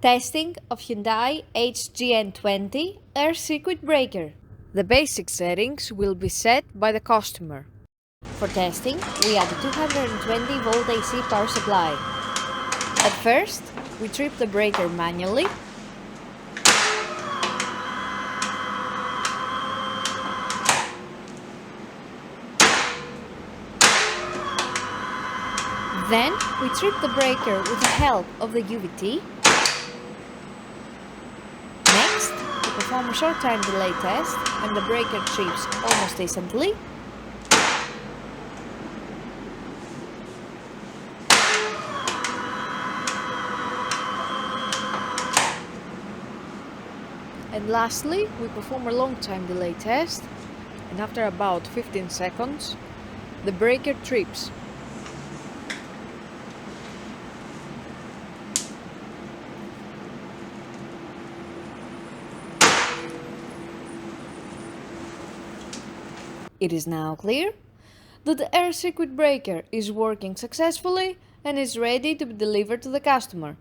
Testing of Hyundai HGN20 air circuit breaker. The basic settings will be set by the customer. For testing, we add a 220 volt AC power supply. At first, we trip the breaker manually. Then, we trip the breaker with the help of the UVT. Next, we perform a short time delay test when the breaker trips almost instantly. And lastly, we perform a long time delay test, and after about 15 seconds, the breaker trips. It is now clear that the air circuit breaker is working successfully and is ready to be delivered to the customer.